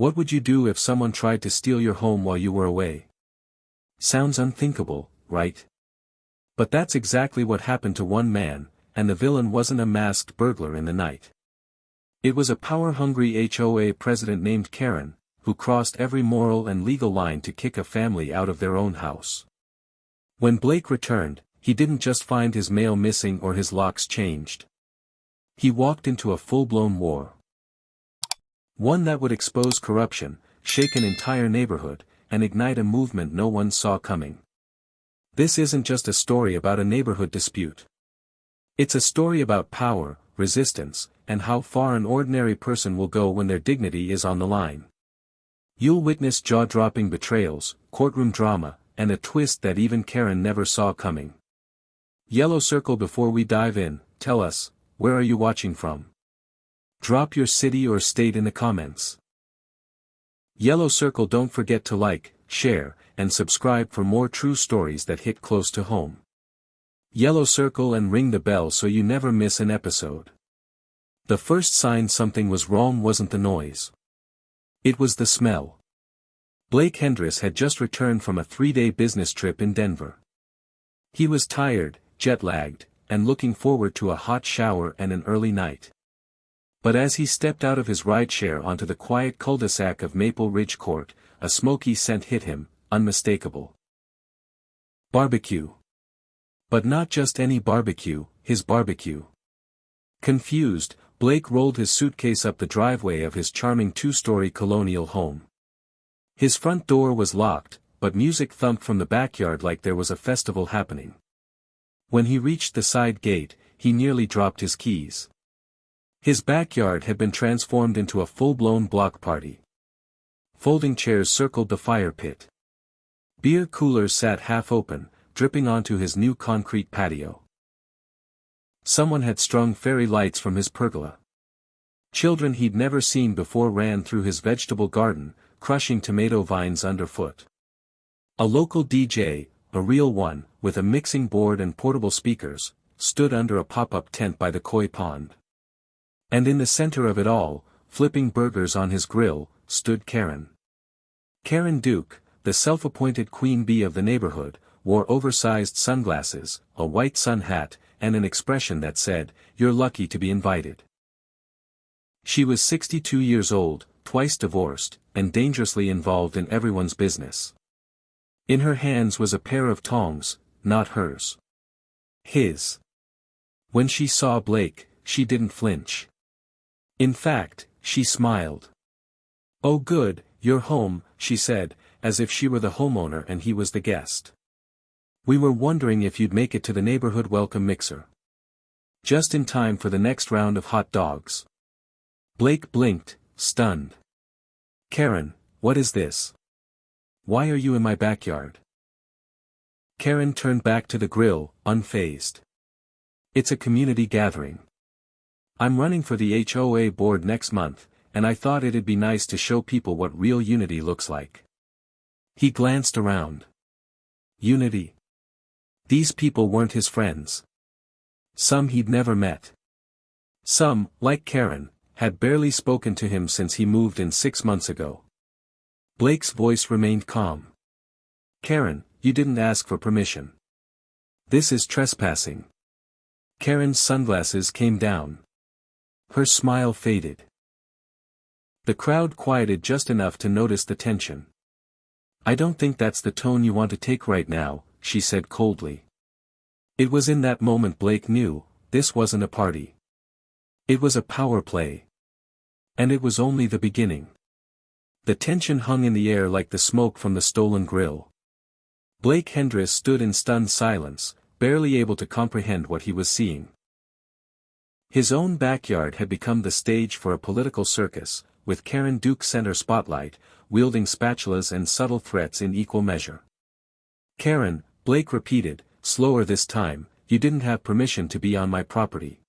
What would you do if someone tried to steal your home while you were away? Sounds unthinkable, right? But that's exactly what happened to one man, and the villain wasn't a masked burglar in the night. It was a power-hungry HOA president named Karen, who crossed every moral and legal line to kick a family out of their own house. When Blake returned, he didn't just find his mail missing or his locks changed. He walked into a full-blown war. One that would expose corruption, shake an entire neighborhood, and ignite a movement no one saw coming. This isn't just a story about a neighborhood dispute. It's a story about power, resistance, and how far an ordinary person will go when their dignity is on the line. You'll witness jaw-dropping betrayals, courtroom drama, and a twist that even Karen never saw coming. Yellow circle. Before we dive in, tell us, where are you watching from? Drop your city or state in the comments. Yellow circle. Don't forget to like, share, and subscribe for more true stories that hit close to home. Yellow circle and ring the bell so you never miss an episode. The first sign something was wrong wasn't the noise. It was the smell. Blake Hendris had just returned from a 3-day business trip in Denver. He was tired, jet-lagged, and looking forward to a hot shower and an early night. But as he stepped out of his rideshare onto the quiet cul-de-sac of Maple Ridge Court, a smoky scent hit him, unmistakable. Barbecue. But not just any barbecue, his barbecue. Confused, Blake rolled his suitcase up the driveway of his charming 2-story colonial home. His front door was locked, but music thumped from the backyard like there was a festival happening. When he reached the side gate, he nearly dropped his keys. His backyard had been transformed into a full-blown block party. Folding chairs circled the fire pit. Beer coolers sat half-open, dripping onto his new concrete patio. Someone had strung fairy lights from his pergola. Children he'd never seen before ran through his vegetable garden, crushing tomato vines underfoot. A local DJ, a real one, with a mixing board and portable speakers, stood under a pop-up tent by the koi pond. And in the center of it all, flipping burgers on his grill, stood Karen. Karen Duke, the self-appointed queen bee of the neighborhood, wore oversized sunglasses, a white sun hat, and an expression that said, "You're lucky to be invited." She was 62 years old, twice divorced, and dangerously involved in everyone's business. In her hands was a pair of tongs, not hers. His. When she saw Blake, she didn't flinch. In fact, she smiled. "Oh good, you're home," she said, as if she were the homeowner and he was the guest. "We were wondering if you'd make it to the neighborhood welcome mixer. Just in time for the next round of hot dogs." Blake blinked, stunned. "Karen, what is this? Why are you in my backyard?" Karen turned back to the grill, unfazed. "It's a community gathering. I'm running for the HOA board next month, and I thought it'd be nice to show people what real unity looks like." He glanced around. Unity? These people weren't his friends. Some he'd never met. Some, like Karen, had barely spoken to him since he moved in 6 months ago. Blake's voice remained calm. "Karen, you didn't ask for permission. This is trespassing." Karen's sunglasses came down. Her smile faded. The crowd quieted just enough to notice the tension. "I don't think that's the tone you want to take right now," she said coldly. It was in that moment Blake knew, this wasn't a party. It was a power play. And it was only the beginning. The tension hung in the air like the smoke from the stolen grill. Blake Hendris stood in stunned silence, barely able to comprehend what he was seeing. His own backyard had become the stage for a political circus, with Karen Duke center spotlight, wielding spatulas and subtle threats in equal measure. "Karen," Blake repeated, slower this time, "you didn't have permission to be on my property.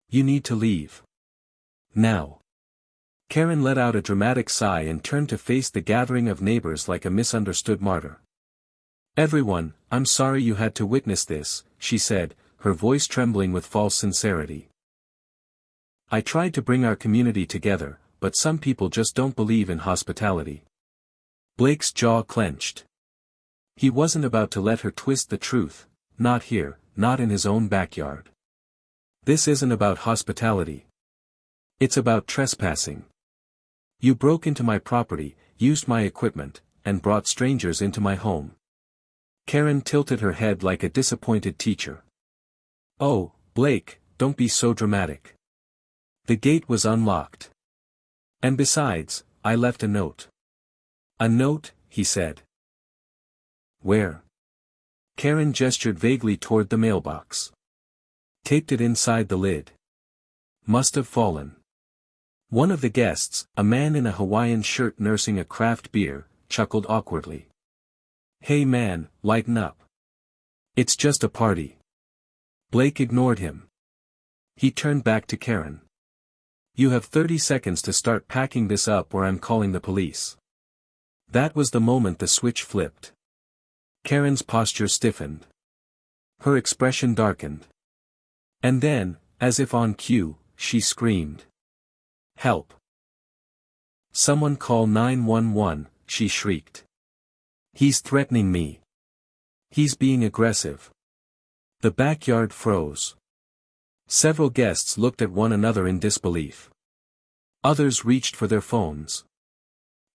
You need to leave. Now." Karen let out a dramatic sigh and turned to face the gathering of neighbors like a misunderstood martyr. "Everyone, I'm sorry you had to witness this," she said, her voice trembling with false sincerity. "I tried to bring our community together, but some people just don't believe in hospitality. Blake's jaw clenched. He wasn't about to let her twist the truth, not here, not in his own backyard. This isn't about hospitality. It's about trespassing. You broke into my property, used my equipment, and brought strangers into my home. Karen tilted her head like a disappointed teacher. Oh, Blake, don't be so dramatic. The gate was unlocked. And besides, I left a note. A note, he said. Where? Karen gestured vaguely toward the mailbox. Taped it inside the lid. Must have fallen. One of the guests, a man in a Hawaiian shirt nursing a craft beer, chuckled awkwardly. Hey man, lighten up. It's just a party. Blake ignored him. He turned back to Karen. You have 30 seconds to start packing this up or I'm calling the police. That was the moment the switch flipped. Karen's posture stiffened. Her expression darkened. And then, as if on cue, she screamed. Help! Someone call 911, she shrieked. He's threatening me. He's being aggressive. The backyard froze. Several guests looked at one another in disbelief. Others reached for their phones.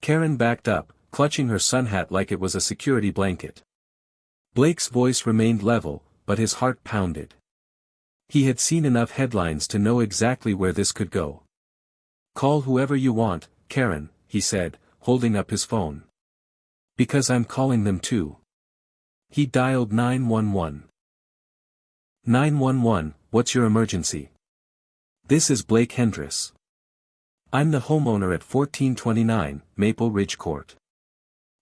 Karen backed up, clutching her sun hat like it was a security blanket. Blake's voice remained level, but his heart pounded. He had seen enough headlines to know exactly where this could go. Call whoever you want, Karen, he said, holding up his phone. Because I'm calling them too. He dialed 911. 911, what's your emergency? This is Blake Hendress. I'm the homeowner at 1429, Maple Ridge Court.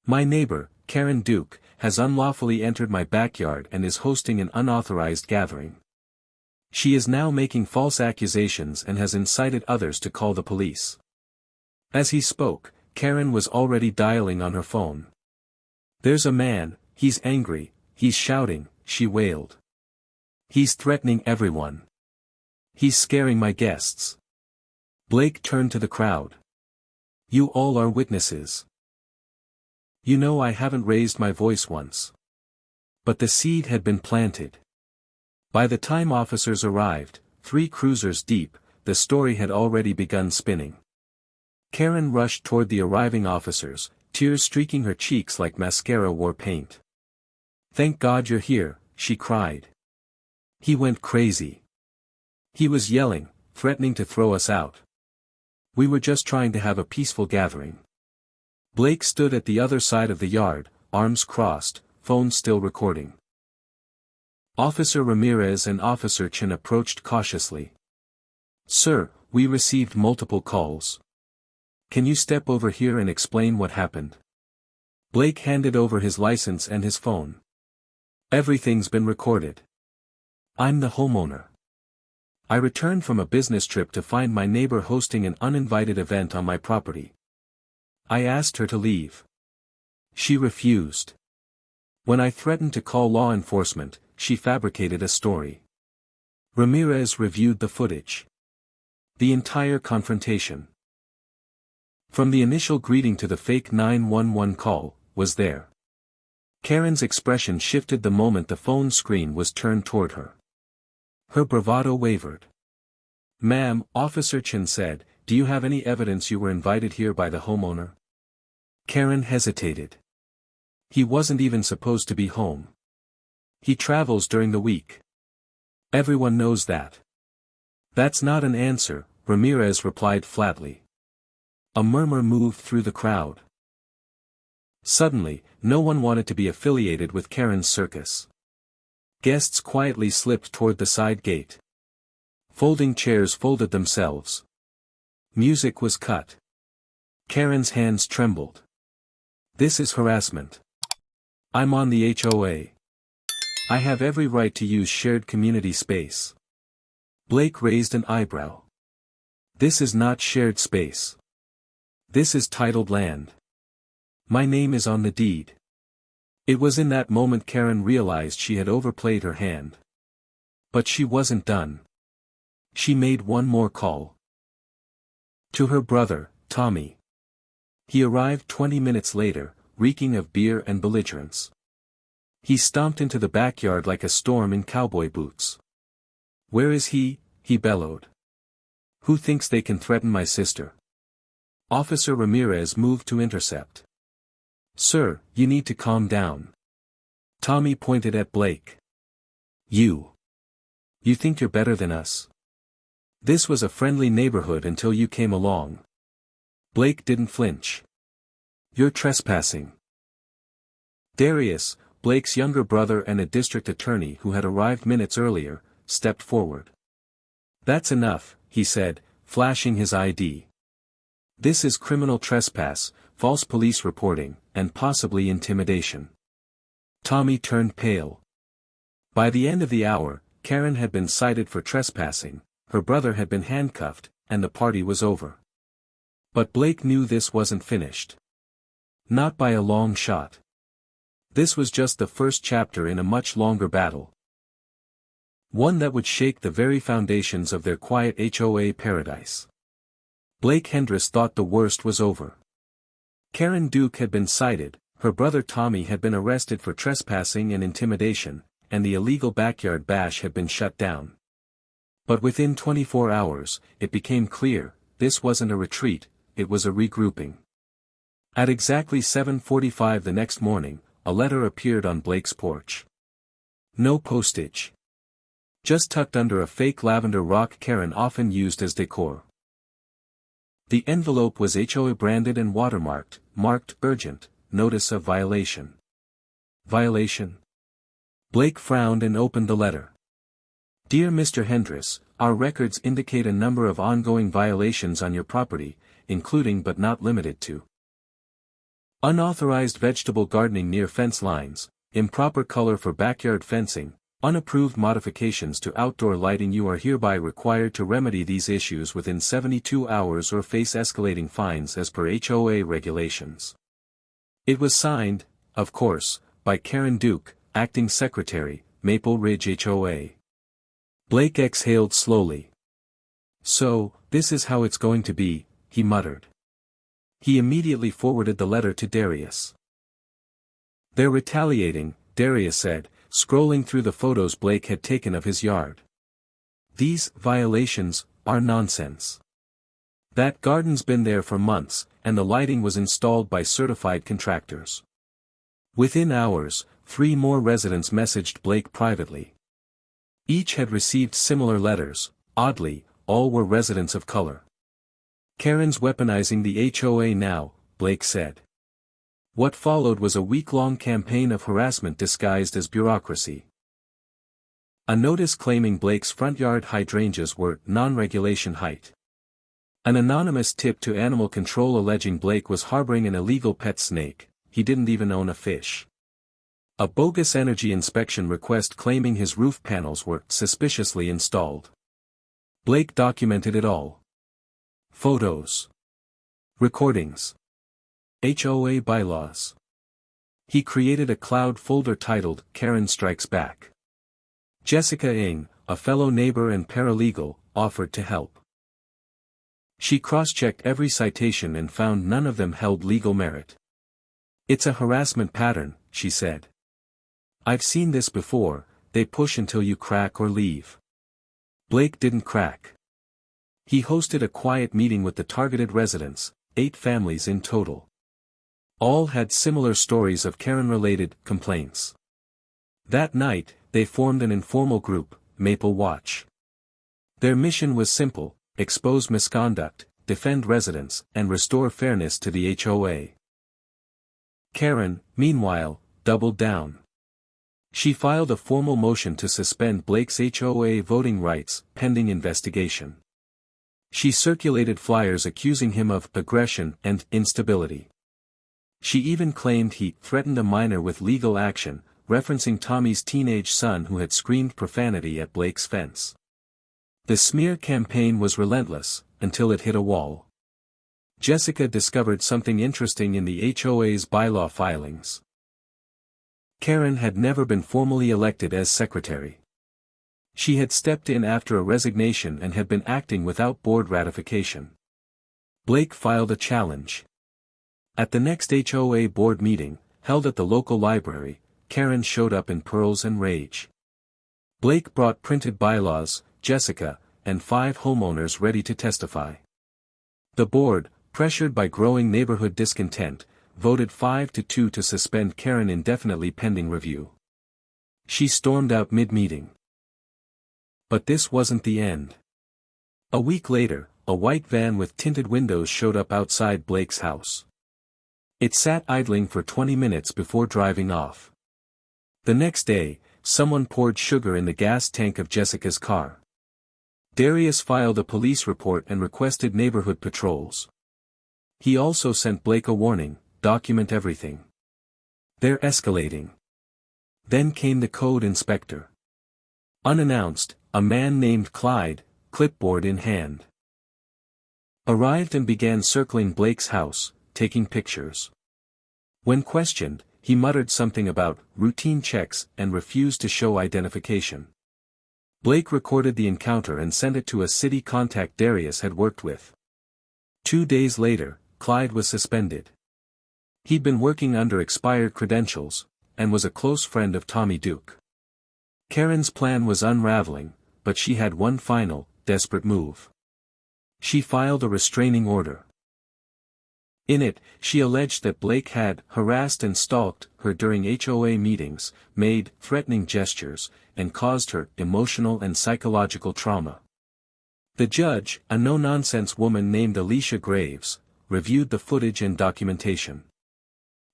My neighbor, Karen Duke, has unlawfully entered my backyard and is hosting an unauthorized gathering. She is now making false accusations and has incited others to call the police. As he spoke, Karen was already dialing on her phone. There's a man, he's angry, he's shouting, she wailed. He's threatening everyone. He's scaring my guests. Blake turned to the crowd. You all are witnesses. You know I haven't raised my voice once. But the seed had been planted. By the time officers arrived, 3 cruisers deep, the story had already begun spinning. Karen rushed toward the arriving officers, tears streaking her cheeks like mascara wore paint. Thank God you're here, she cried. He went crazy. He was yelling, threatening to throw us out. We were just trying to have a peaceful gathering. Blake stood at the other side of the yard, arms crossed, phone still recording. Officer Ramirez and Officer Chen approached cautiously. Sir, we received multiple calls. Can you step over here and explain what happened? Blake handed over his license and his phone. Everything's been recorded. I'm the homeowner. I returned from a business trip to find my neighbor hosting an uninvited event on my property. I asked her to leave. She refused. When I threatened to call law enforcement, she fabricated a story. Ramirez reviewed the footage. The entire confrontation. From the initial greeting to the fake 911 call, was there. Karen's expression shifted the moment the phone screen was turned toward her. Her bravado wavered. Ma'am, Officer Chen said, do you have any evidence you were invited here by the homeowner? Karen hesitated. He wasn't even supposed to be home. He travels during the week. Everyone knows that. That's not an answer, Ramirez replied flatly. A murmur moved through the crowd. Suddenly, no one wanted to be affiliated with Karen's circus. Guests quietly slipped toward the side gate. Folding chairs folded themselves. Music was cut. Karen's hands trembled. This is harassment. I'm on the HOA. I have every right to use shared community space. Blake raised an eyebrow. This is not shared space. This is titled land. My name is on the deed. It was in that moment Karen realized she had overplayed her hand. But she wasn't done. She made one more call. To her brother, Tommy. He arrived 20 minutes later, reeking of beer and belligerence. He stomped into the backyard like a storm in cowboy boots. "Where is he?" he bellowed. "Who thinks they can threaten my sister?" Officer Ramirez moved to intercept. "Sir, you need to calm down." Tommy pointed at Blake. You think you're better than us? This was a friendly neighborhood until you came along." Blake didn't flinch. "You're trespassing." Darius, Blake's younger brother and a district attorney who had arrived minutes earlier, stepped forward. "That's enough," he said, flashing his ID. "This is criminal trespass, false police reporting, and possibly intimidation." Tommy turned pale. By the end of the hour, Karen had been cited for trespassing, her brother had been handcuffed, and the party was over. But Blake knew this wasn't finished. Not by a long shot. This was just the first chapter in a much longer battle. One that would shake the very foundations of their quiet HOA paradise. Blake Hendress thought the worst was over. Karen Duke had been cited, her brother Tommy had been arrested for trespassing and intimidation, and the illegal backyard bash had been shut down. But within 24 hours, it became clear, this wasn't a retreat, it was a regrouping. At exactly 7:45 the next morning, a letter appeared on Blake's porch. No postage. Just tucked under a fake lavender rock Karen often used as decor. The envelope was HOA branded and watermarked, marked urgent, notice of violation. Violation? Blake frowned and opened the letter. "Dear Mr. Hendress, our records indicate a number of ongoing violations on your property, including but not limited to unauthorized vegetable gardening near fence lines, improper color for backyard fencing, unapproved modifications to outdoor lighting. You are hereby required to remedy these issues within 72 hours or face escalating fines as per HOA regulations." It was signed, of course, by Karen Duke, Acting Secretary, Maple Ridge HOA. Blake exhaled slowly. "So, this is how it's going to be," he muttered. He immediately forwarded the letter to Darius. "They're retaliating," Darius said, scrolling through the photos Blake had taken of his yard. "These violations are nonsense. That garden's been there for months, and the lighting was installed by certified contractors." Within hours, 3 more residents messaged Blake privately. Each had received similar letters, oddly, all were residents of color. "Karen's weaponizing the HOA now," Blake said. What followed was a week-long campaign of harassment disguised as bureaucracy. A notice claiming Blake's front yard hydrangeas were non-regulation height. An anonymous tip to animal control alleging Blake was harboring an illegal pet snake, he didn't even own a fish. A bogus energy inspection request claiming his roof panels were suspiciously installed. Blake documented it all. Photos. Recordings. HOA bylaws. He created a cloud folder titled, "Karen Strikes Back." Jessica Ng, a fellow neighbor and paralegal, offered to help. She cross-checked every citation and found none of them held legal merit. "It's a harassment pattern," she said. "I've seen this before, they push until you crack or leave." Blake didn't crack. He hosted a quiet meeting with the targeted residents, 8 families in total. All had similar stories of Karen-related complaints. That night, they formed an informal group, Maple Watch. Their mission was simple: expose misconduct, defend residents, and restore fairness to the HOA. Karen, meanwhile, doubled down. She filed a formal motion to suspend Blake's HOA voting rights, pending investigation. She circulated flyers accusing him of aggression and instability. She even claimed he threatened a minor with legal action, referencing Tommy's teenage son who had screamed profanity at Blake's fence. The smear campaign was relentless, until it hit a wall. Jessica discovered something interesting in the HOA's bylaw filings. Karen had never been formally elected as secretary. She had stepped in after a resignation and had been acting without board ratification. Blake filed a challenge. At the next HOA board meeting, held at the local library, Karen showed up in pearls and rage. Blake brought printed bylaws, Jessica, and 5 homeowners ready to testify. The board, pressured by growing neighborhood discontent, voted 5-2 to suspend Karen indefinitely pending review. She stormed out mid-meeting. But this wasn't the end. A week later, a white van with tinted windows showed up outside Blake's house. It sat idling for 20 minutes before driving off. The next day, someone poured sugar in the gas tank of Jessica's car. Darius filed a police report and requested neighborhood patrols. He also sent Blake a warning, document everything. They're escalating. Then came the code inspector. Unannounced, a man named Clyde, clipboard in hand, arrived and began circling Blake's house, taking pictures. When questioned, he muttered something about routine checks and refused to show identification. Blake recorded the encounter and sent it to a city contact Darius had worked with. 2 days later, Clyde was suspended. He'd been working under expired credentials, and was a close friend of Tommy Duke. Karen's plan was unraveling, but she had one final, desperate move. She filed a restraining order. In it, she alleged that Blake had harassed and stalked her during HOA meetings, made threatening gestures, and caused her emotional and psychological trauma. The judge, a no-nonsense woman named Alicia Graves, reviewed the footage and documentation.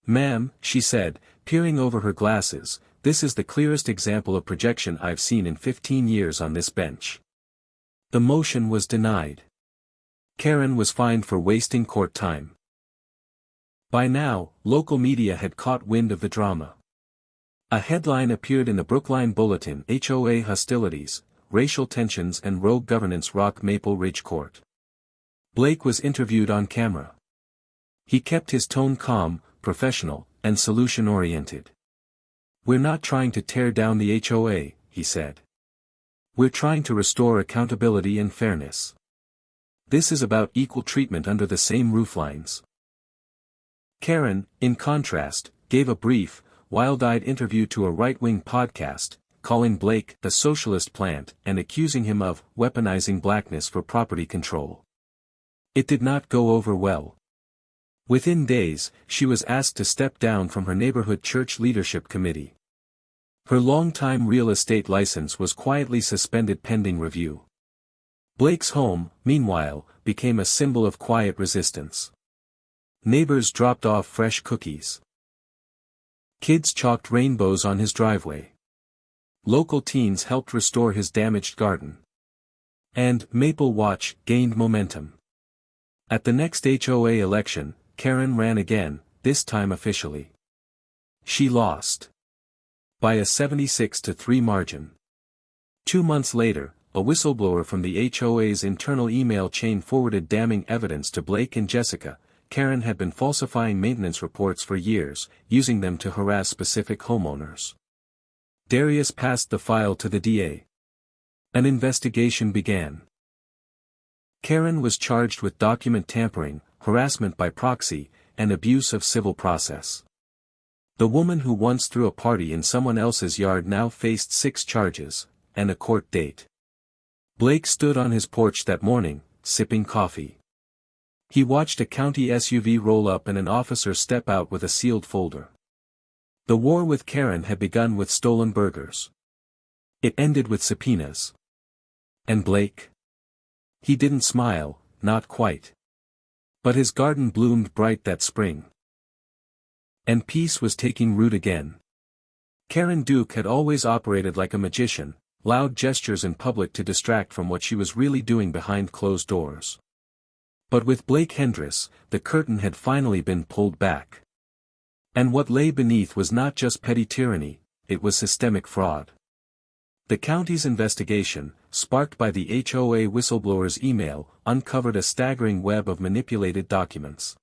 "Ma'am," she said, peering over her glasses, "this is the clearest example of projection I've seen in 15 years on this bench." The motion was denied. Karen was fined for wasting court time. By now, local media had caught wind of the drama. A headline appeared in the Brookline Bulletin: HOA hostilities, racial tensions and rogue governance rock Maple Ridge Court. Blake was interviewed on camera. He kept his tone calm, professional, and solution-oriented. "We're not trying to tear down the HOA," he said. "We're trying to restore accountability and fairness. This is about equal treatment under the same rooflines." Karen, in contrast, gave a brief, wild-eyed interview to a right-wing podcast, calling Blake the socialist plant and accusing him of weaponizing blackness for property control. It did not go over well. Within days, she was asked to step down from her neighborhood church leadership committee. Her long-time real estate license was quietly suspended pending review. Blake's home, meanwhile, became a symbol of quiet resistance. Neighbors dropped off fresh cookies. Kids chalked rainbows on his driveway. Local teens helped restore his damaged garden. And Maple Watch gained momentum. At the next HOA election, Karen ran again, this time officially. She lost. By a 76-3 margin. 2 months later, a whistleblower from the HOA's internal email chain forwarded damning evidence to Blake and Jessica. Karen had been falsifying maintenance reports for years, using them to harass specific homeowners. Darius passed the file to the DA. An investigation began. Karen was charged with document tampering, harassment by proxy, and abuse of civil process. The woman who once threw a party in someone else's yard now faced 6 charges, and a court date. Blake stood on his porch that morning, sipping coffee. He watched a county SUV roll up and an officer step out with a sealed folder. The war with Karen had begun with stolen burgers. It ended with subpoenas. And Blake? He didn't smile, not quite. But his garden bloomed bright that spring. And peace was taking root again. Karen Duke had always operated like a magician, loud gestures in public to distract from what she was really doing behind closed doors. But with Blake Hendress, the curtain had finally been pulled back. And what lay beneath was not just petty tyranny, it was systemic fraud. The county's investigation, sparked by the HOA whistleblower's email, uncovered a staggering web of manipulated documents.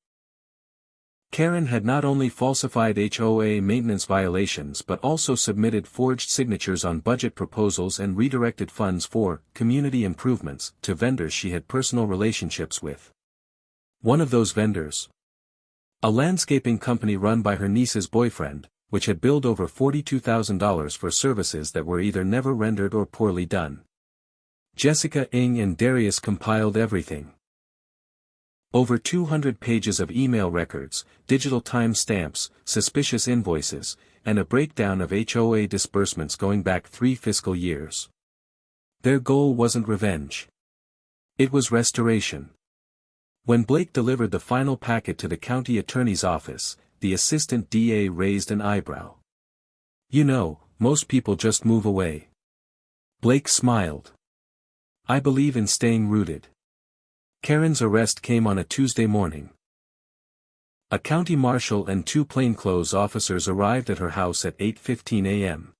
Karen had not only falsified HOA maintenance violations but also submitted forged signatures on budget proposals and redirected funds for community improvements to vendors she had personal relationships with. One of those vendors. A landscaping company run by her niece's boyfriend, which had billed over $42,000 for services that were either never rendered or poorly done. Jessica Ng and Darius compiled everything. Over 200 pages of email records, digital time stamps, suspicious invoices, and a breakdown of HOA disbursements going back 3 fiscal years. Their goal wasn't revenge. It was restoration. When Blake delivered the final packet to the county attorney's office, the assistant DA raised an eyebrow. "You know, most people just move away." Blake smiled. "I believe in staying rooted." Karen's arrest came on a Tuesday morning. A county marshal and 2 plainclothes officers arrived at her house at 8:15 a.m.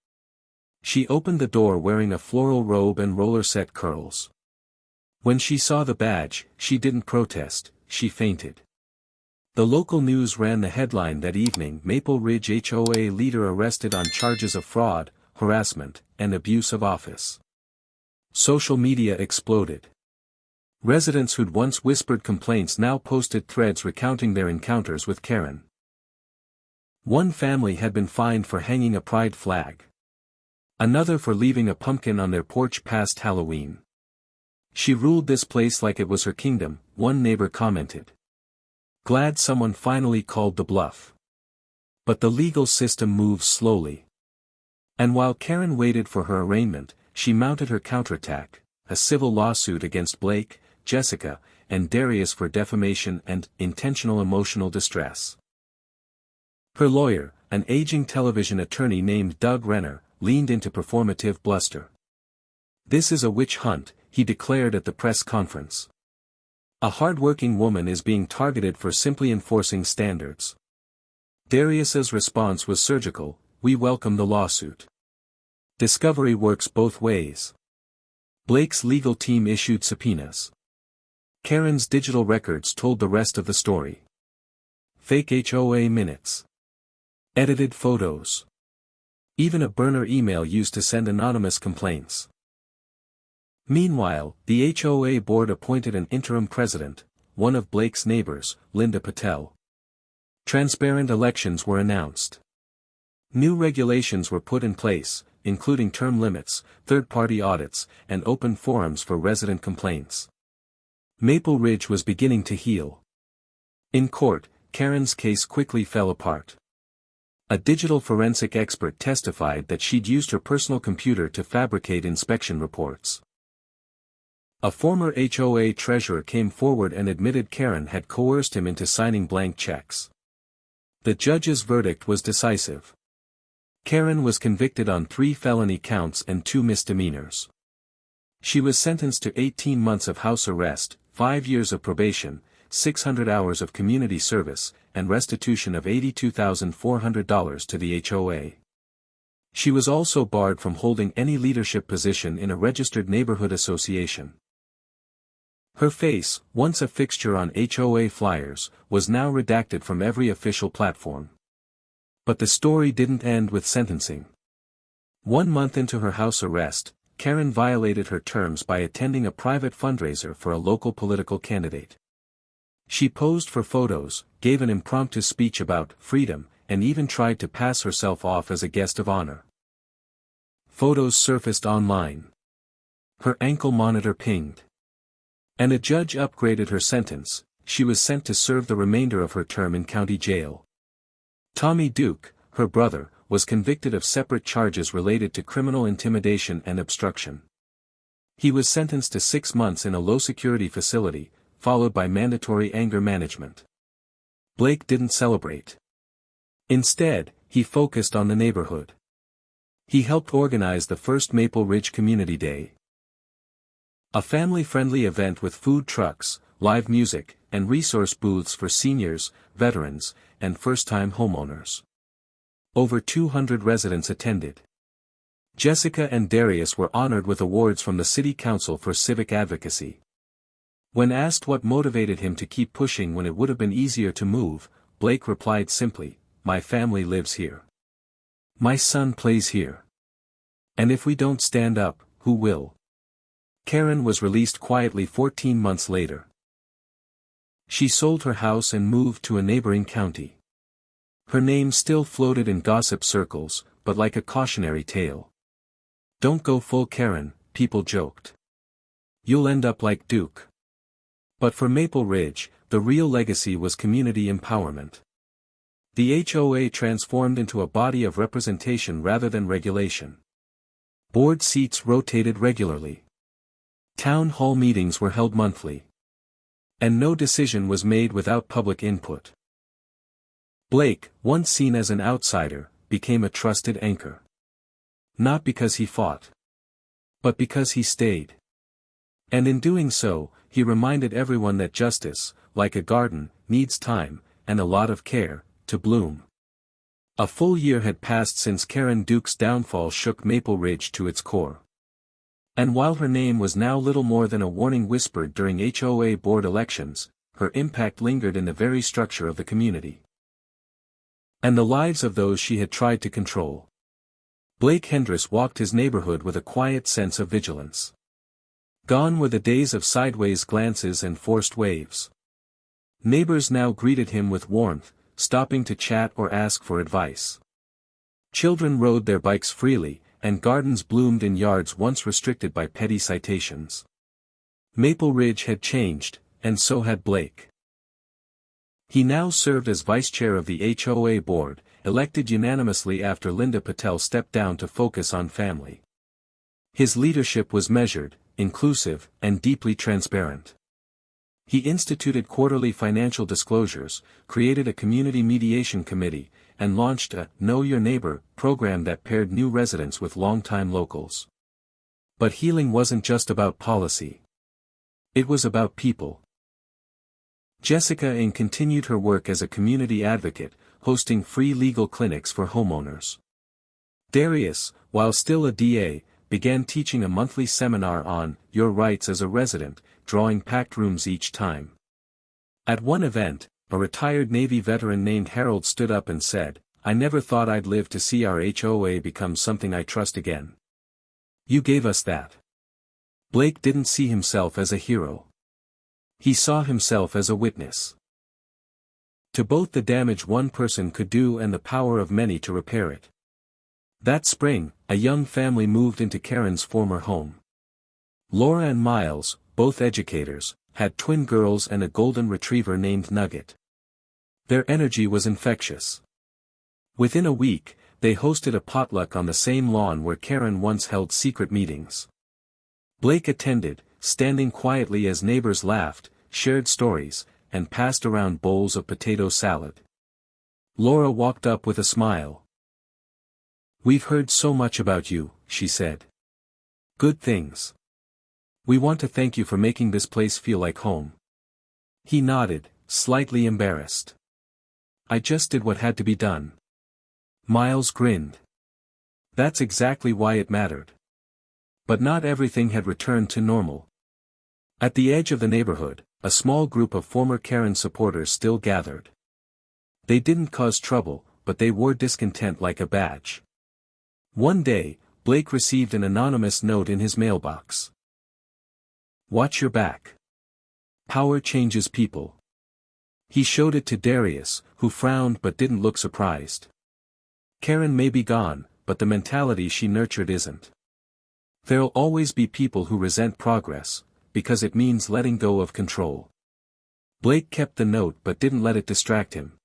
She opened the door wearing a floral robe and roller-set curls. When she saw the badge, she didn't protest, she fainted. The local news ran the headline that evening: Maple Ridge HOA leader arrested on charges of fraud, harassment, and abuse of office. Social media exploded. Residents who'd once whispered complaints now posted threads recounting their encounters with Karen. One family had been fined for hanging a pride flag. Another for leaving a pumpkin on their porch past Halloween. "She ruled this place like it was her kingdom," one neighbor commented. "Glad someone finally called the bluff." But the legal system moves slowly. And while Karen waited for her arraignment, she mounted her counterattack, a civil lawsuit against Blake, Jessica, and Darius for defamation and intentional emotional distress. Her lawyer, an aging television attorney named Doug Renner, leaned into performative bluster. "This is a witch hunt," he declared at the press conference. "A hard-working woman is being targeted for simply enforcing standards." Darius's response was surgical: "We welcome the lawsuit. Discovery works both ways." Blake's legal team issued subpoenas. Karen's digital records told the rest of the story. Fake HOA minutes. Edited photos. Even a burner email used to send anonymous complaints. Meanwhile, the HOA board appointed an interim president, one of Blake's neighbors, Linda Patel. Transparent elections were announced. New regulations were put in place, including term limits, third-party audits, and open forums for resident complaints. Maple Ridge was beginning to heal. In court, Karen's case quickly fell apart. A digital forensic expert testified that she'd used her personal computer to fabricate inspection reports. A former HOA treasurer came forward and admitted Karen had coerced him into signing blank checks. The judge's verdict was decisive. Karen was convicted on 3 felony counts and 2 misdemeanors. She was sentenced to 18 months of house arrest, 5 years of probation, 600 hours of community service, and restitution of $82,400 to the HOA. She was also barred from holding any leadership position in a registered neighborhood association. Her face, once a fixture on HOA flyers, was now redacted from every official platform. But the story didn't end with sentencing. 1 month into her house arrest, Karen violated her terms by attending a private fundraiser for a local political candidate. She posed for photos, gave an impromptu speech about freedom, and even tried to pass herself off as a guest of honor. Photos surfaced online. Her ankle monitor pinged. And a judge upgraded her sentence. She was sent to serve the remainder of her term in county jail. Tommy Duke, her brother, was convicted of separate charges related to criminal intimidation and obstruction. He was sentenced to 6 months in a low-security facility, followed by mandatory anger management. Blake didn't celebrate. Instead, he focused on the neighborhood. He helped organize the first Maple Ridge Community Day. A family-friendly event with food trucks, live music, and resource booths for seniors, veterans, and first-time homeowners. Over 200 residents attended. Jessica and Darius were honored with awards from the City Council for civic advocacy. When asked what motivated him to keep pushing when it would have been easier to move, Blake replied simply, "My family lives here. My son plays here. And if we don't stand up, who will?" Karen was released quietly 14 months later. She sold her house and moved to a neighboring county. Her name still floated in gossip circles, but like a cautionary tale. "Don't go full Karen," people joked. "You'll end up like Duke." But for Maple Ridge, the real legacy was community empowerment. The HOA transformed into a body of representation rather than regulation. Board seats rotated regularly. Town hall meetings were held monthly. And no decision was made without public input. Blake, once seen as an outsider, became a trusted anchor. Not because he fought, but because he stayed. And in doing so, he reminded everyone that justice, like a garden, needs time, and a lot of care, to bloom. A full year had passed since Karen Duke's downfall shook Maple Ridge to its core. And while her name was now little more than a warning whispered during HOA board elections, her impact lingered in the very structure of the community. And the lives of those she had tried to control. Blake Hendress walked his neighborhood with a quiet sense of vigilance. Gone were the days of sideways glances and forced waves. Neighbors now greeted him with warmth, stopping to chat or ask for advice. Children rode their bikes freely, and gardens bloomed in yards once restricted by petty citations. Maple Ridge had changed, and so had Blake. He now served as vice chair of the HOA board, elected unanimously after Linda Patel stepped down to focus on family. His leadership was measured, inclusive, and deeply transparent. He instituted quarterly financial disclosures, created a community mediation committee, and launched a Know Your Neighbor program that paired new residents with longtime locals. But healing wasn't just about policy. It was about people. Jessica Ng continued her work as a community advocate, hosting free legal clinics for homeowners. Darius, while still a DA, began teaching a monthly seminar on your rights as a resident, drawing packed rooms each time. At one event, a retired Navy veteran named Harold stood up and said, "I never thought I'd live to see our HOA become something I trust again. You gave us that." Blake didn't see himself as a hero. He saw himself as a witness to both the damage one person could do and the power of many to repair it. That spring, a young family moved into Karen's former home. Laura and Miles, both educators, had twin girls and a golden retriever named Nugget. Their energy was infectious. Within a week, they hosted a potluck on the same lawn where Karen once held secret meetings. Blake attended, standing quietly as neighbors laughed, shared stories, and passed around bowls of potato salad. Laura walked up with a smile. "We've heard so much about you," she said. "Good things. We want to thank you for making this place feel like home." He nodded, slightly embarrassed. "I just did what had to be done." Miles grinned. That's exactly why it mattered. But not everything had returned to normal. At the edge of the neighborhood, a small group of former Karen supporters still gathered. They didn't cause trouble, but they wore discontent like a badge. One day, Blake received an anonymous note in his mailbox. "Watch your back. Power changes people." He showed it to Darius, who frowned but didn't look surprised. Karen may be gone, but the mentality she nurtured isn't. There'll always be people who resent progress, because it means letting go of control. Blake kept the note but didn't let it distract him.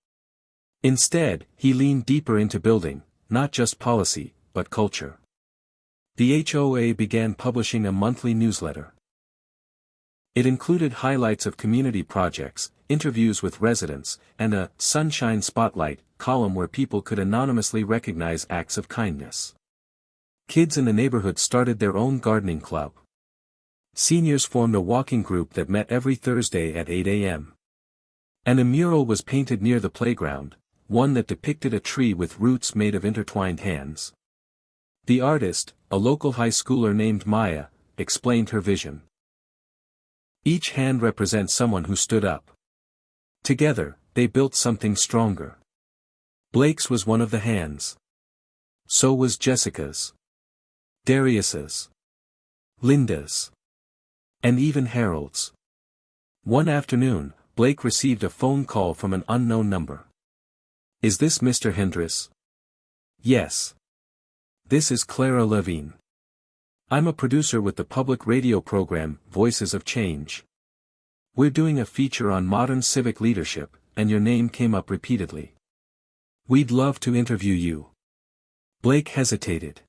Instead, he leaned deeper into building, not just policy, but culture. The HOA began publishing a monthly newsletter. It included highlights of community projects, interviews with residents, and a Sunshine Spotlight column where people could anonymously recognize acts of kindness. Kids in the neighborhood started their own gardening club. Seniors formed a walking group that met every Thursday at 8 a.m. And a mural was painted near the playground, one that depicted a tree with roots made of intertwined hands. The artist, a local high schooler named Maya, explained her vision. Each hand represents someone who stood up. Together, they built something stronger. Blake's was one of the hands. So was Jessica's. Darius's. Linda's. And even Harold's. One afternoon, Blake received a phone call from an unknown number. "Is this Mr. Hendris?" "Yes. This is Clara Levine. I'm a producer with the public radio program, Voices of Change. We're doing a feature on modern civic leadership, and your name came up repeatedly. We'd love to interview you." Blake hesitated.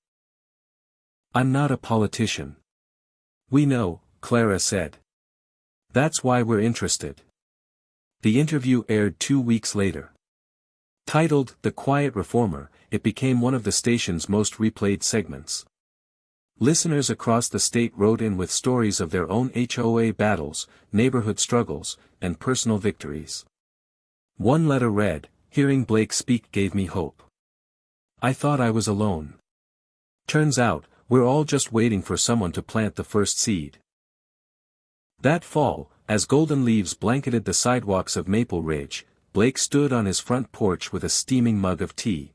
"I'm not a politician." "We know," Clara said. "That's why we're interested." The interview aired 2 weeks later. Titled "The Quiet Reformer," it became one of the station's most replayed segments. Listeners across the state wrote in with stories of their own HOA battles, neighborhood struggles, and personal victories. One letter read, "Hearing Blake speak gave me hope. I thought I was alone. Turns out, we're all just waiting for someone to plant the first seed." That fall, as golden leaves blanketed the sidewalks of Maple Ridge, Blake stood on his front porch with a steaming mug of tea.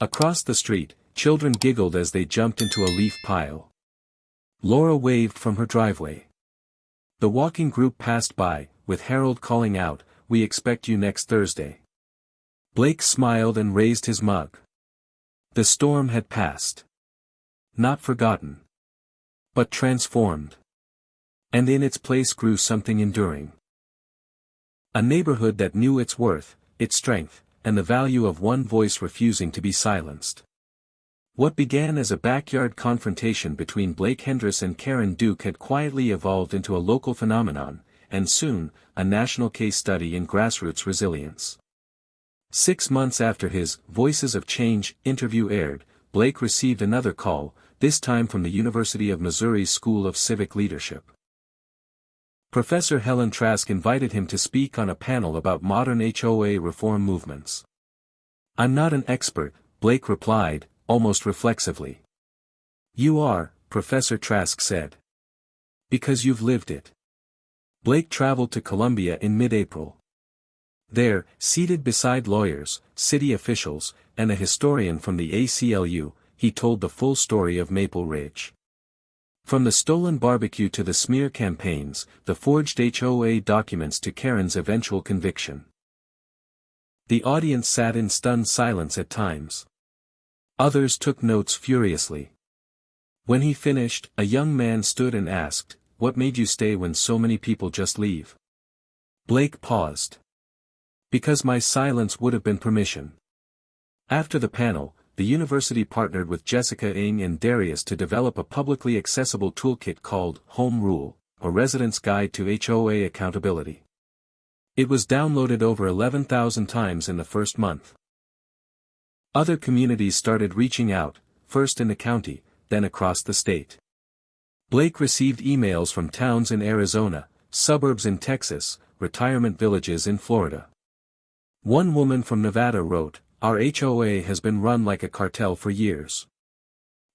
Across the street, children giggled as they jumped into a leaf pile. Laura waved from her driveway. The walking group passed by, with Harold calling out, "We expect you next Thursday." Blake smiled and raised his mug. The storm had passed. Not forgotten. But transformed. And in its place grew something enduring. A neighborhood that knew its worth, its strength, and the value of one voice refusing to be silenced. What began as a backyard confrontation between Blake Hendris and Karen Duke had quietly evolved into a local phenomenon, and soon, a national case study in grassroots resilience. 6 months after his Voices of Change interview aired, Blake received another call, this time from the University of Missouri's School of Civic Leadership. Professor Helen Trask invited him to speak on a panel about modern HOA reform movements. "I'm not an expert," Blake replied, almost reflexively. "You are," Professor Trask said. "Because you've lived it." Blake traveled to Columbia in mid-April. There, seated beside lawyers, city officials, and a historian from the ACLU, he told the full story of Maple Ridge. From the stolen barbecue to the smear campaigns, the forged HOA documents to Karen's eventual conviction. The audience sat in stunned silence at times. Others took notes furiously. When he finished, a young man stood and asked, "What made you stay when so many people just leave?" Blake paused. "Because my silence would have been permission." After the panel, the university partnered with Jessica Ng and Darius to develop a publicly accessible toolkit called Home Rule, a resident's guide to HOA accountability. It was downloaded over 11,000 times in the first month. Other communities started reaching out, first in the county, then across the state. Blake received emails from towns in Arizona, suburbs in Texas, retirement villages in Florida. One woman from Nevada wrote, "Our HOA has been run like a cartel for years.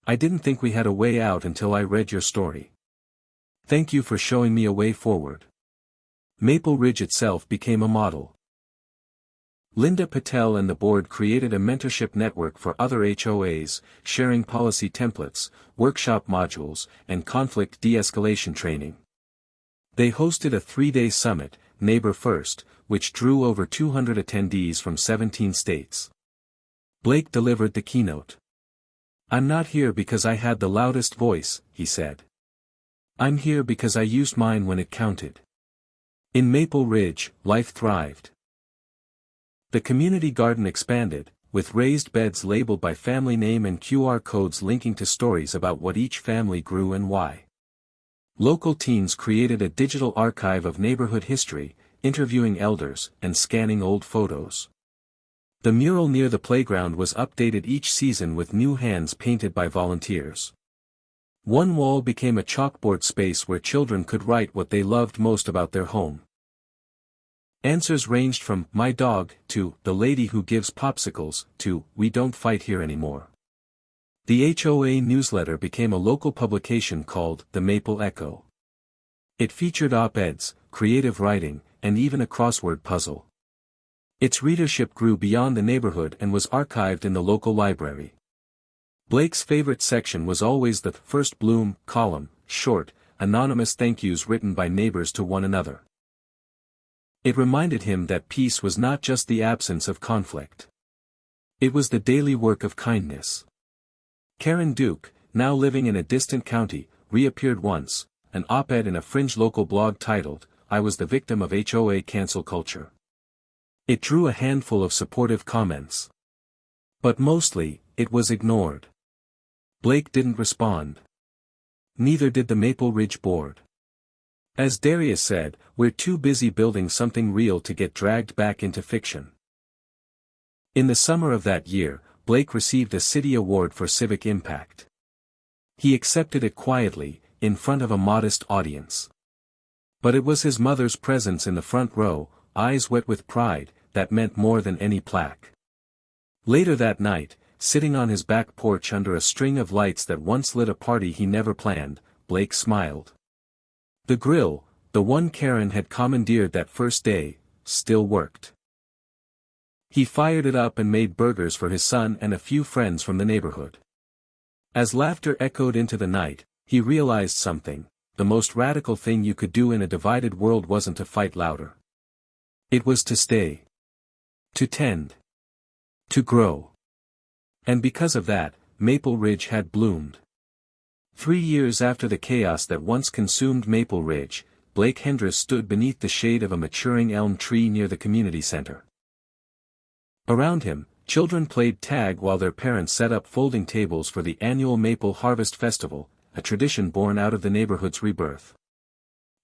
I didn't think we had a way out until I read your story. Thank you for showing me a way forward." Maple Ridge itself became a model. Linda Patel and the board created a mentorship network for other HOAs, sharing policy templates, workshop modules, and conflict de-escalation training. They hosted a 3-day summit, Neighbor First, which drew over 200 attendees from 17 states. Blake delivered the keynote. "I'm not here because I had the loudest voice," he said. "I'm here because I used mine when it counted." In Maple Ridge, life thrived. The community garden expanded, with raised beds labeled by family name and QR codes linking to stories about what each family grew and why. Local teens created a digital archive of neighborhood history, interviewing elders, and scanning old photos. The mural near the playground was updated each season with new hands painted by volunteers. One wall became a chalkboard space where children could write what they loved most about their home. Answers ranged from "my dog" to "the lady who gives popsicles" to "we don't fight here anymore." The HOA newsletter became a local publication called The Maple Echo. It featured op-eds, creative writing, and even a crossword puzzle. Its readership grew beyond the neighborhood and was archived in the local library. Blake's favorite section was always the First Bloom column, short, anonymous thank yous written by neighbors to one another. It reminded him that peace was not just the absence of conflict. It was the daily work of kindness. Karen Duke, now living in a distant county, reappeared once, an op-ed in a fringe local blog titled, "I was the victim of HOA cancel culture." It drew a handful of supportive comments. But mostly, it was ignored. Blake didn't respond. Neither did the Maple Ridge board. As Darius said, "We're too busy building something real to get dragged back into fiction." In the summer of that year, Blake received a city award for civic impact. He accepted it quietly, in front of a modest audience. But it was his mother's presence in the front row, eyes wet with pride, that meant more than any plaque. Later that night, sitting on his back porch under a string of lights that once lit a party he never planned, Blake smiled. The grill, the one Karen had commandeered that first day, still worked. He fired it up and made burgers for his son and a few friends from the neighborhood. As laughter echoed into the night, he realized something: the most radical thing you could do in a divided world wasn't to fight louder. It was to stay. To tend. To grow. And because of that, Maple Ridge had bloomed. 3 years after the chaos that once consumed Maple Ridge, Blake Hendris stood beneath the shade of a maturing elm tree near the community center. Around him, children played tag while their parents set up folding tables for the annual Maple Harvest Festival, a tradition born out of the neighborhood's rebirth.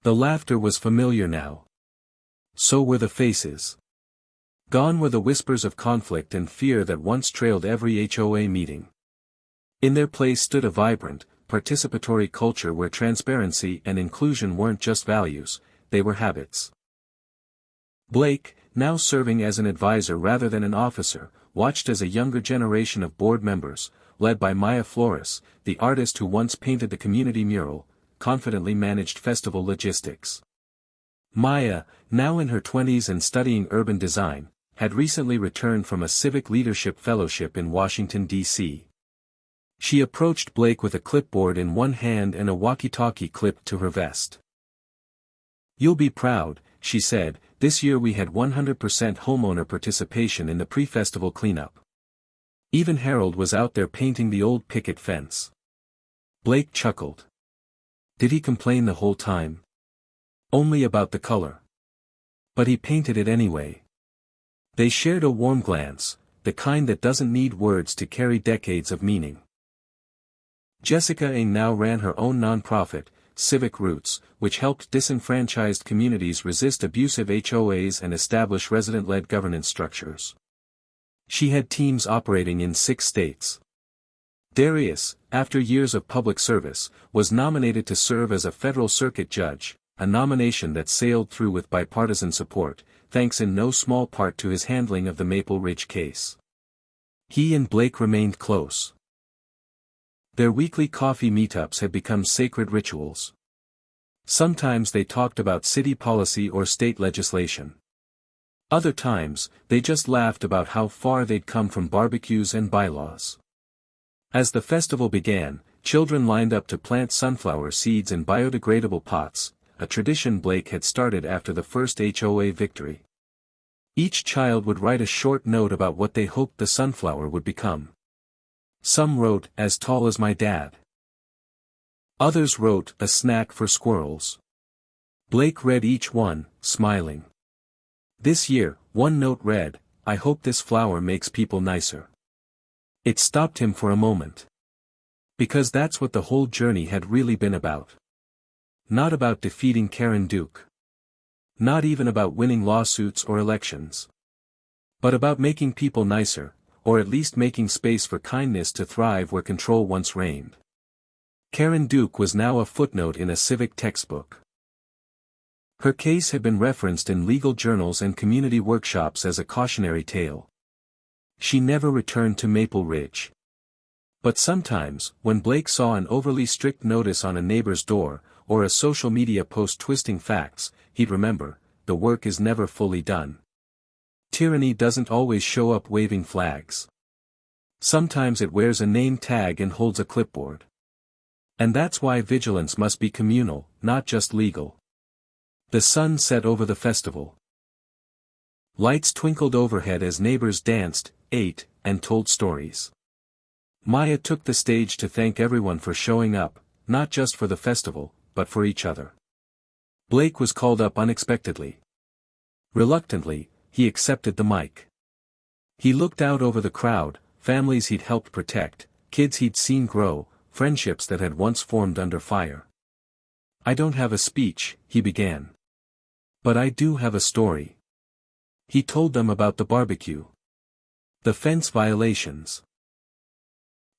The laughter was familiar now. So were the faces. Gone were the whispers of conflict and fear that once trailed every HOA meeting. In their place stood a vibrant, participatory culture where transparency and inclusion weren't just values, they were habits. Blake, now serving as an advisor rather than an officer, watched as a younger generation of board members, led by Maya Flores, the artist who once painted the community mural, confidently managed festival logistics. Maya, now in her 20s and studying urban design, had recently returned from a civic leadership fellowship in Washington, D.C. She approached Blake with a clipboard in one hand and a walkie-talkie clipped to her vest. "You'll be proud," she said, "this year we had 100% homeowner participation in the pre-festival cleanup. Even Harold was out there painting the old picket fence." Blake chuckled. Did he complain the whole time? Only about the color. But he painted it anyway. They shared a warm glance, the kind that doesn't need words to carry decades of meaning. Jessica Ng now ran her own nonprofit, Civic Roots, which helped disenfranchised communities resist abusive HOAs and establish resident-led governance structures. She had teams operating in 6 states. Darius, after years of public service, was nominated to serve as a federal circuit judge, a nomination that sailed through with bipartisan support, thanks in no small part to his handling of the Maple Ridge case. He and Blake remained close. Their weekly coffee meetups had become sacred rituals. Sometimes they talked about city policy or state legislation. Other times, they just laughed about how far they'd come from barbecues and bylaws. As the festival began, children lined up to plant sunflower seeds in biodegradable pots, a tradition Blake had started after the first HOA victory. Each child would write a short note about what they hoped the sunflower would become. Some wrote, "as tall as my dad." Others wrote, "a snack for squirrels." Blake read each one, smiling. This year, one note read, "I hope this flower makes people nicer." It stopped him for a moment. Because that's what the whole journey had really been about. Not about defeating Karen Duke. Not even about winning lawsuits or elections. But about making people nicer, or at least making space for kindness to thrive where control once reigned. Karen Duke was now a footnote in a civic textbook. Her case had been referenced in legal journals and community workshops as a cautionary tale. She never returned to Maple Ridge. But sometimes, when Blake saw an overly strict notice on a neighbor's door, or a social media post twisting facts, he'd remember, the work is never fully done. Tyranny doesn't always show up waving flags. Sometimes it wears a name tag and holds a clipboard. And that's why vigilance must be communal, not just legal. The sun set over the festival. Lights twinkled overhead as neighbors danced, ate, and told stories. Maya took the stage to thank everyone for showing up, not just for the festival, but for each other. Blake was called up unexpectedly. Reluctantly, he accepted the mic. He looked out over the crowd, families he'd helped protect, kids he'd seen grow, friendships that had once formed under fire. "I don't have a speech," he began. "But I do have a story." He told them about the barbecue. The fence violations.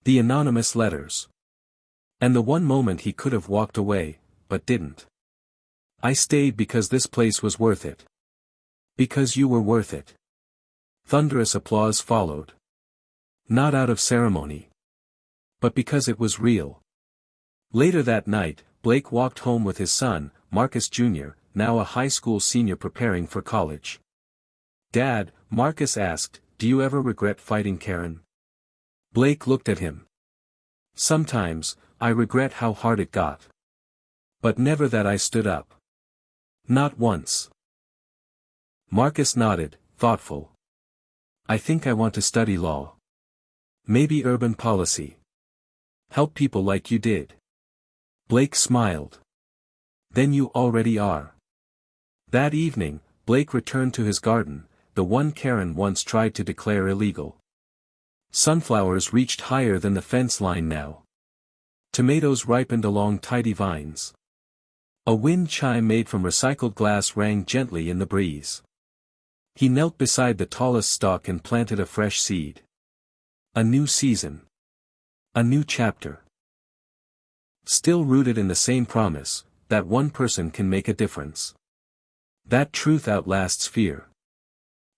The anonymous letters. And the one moment he could have walked away, but didn't. "I stayed because this place was worth it. Because you were worth it." Thunderous applause followed. Not out of ceremony. But because it was real. Later that night, Blake walked home with his son, Marcus Jr., now a high school senior preparing for college. "Dad," Marcus asked, "do you ever regret fighting Karen?" Blake looked at him. "Sometimes, I regret how hard it got. But never that I stood up. Not once." Marcus nodded, thoughtful. "I think I want to study law. Maybe urban policy. Help people like you did." Blake smiled. "Then you already are." That evening, Blake returned to his garden, the one Karen once tried to declare illegal. Sunflowers reached higher than the fence line now. Tomatoes ripened along tidy vines. A wind chime made from recycled glass rang gently in the breeze. He knelt beside the tallest stalk and planted a fresh seed. A new season. A new chapter. Still rooted in the same promise, that one person can make a difference. That truth outlasts fear.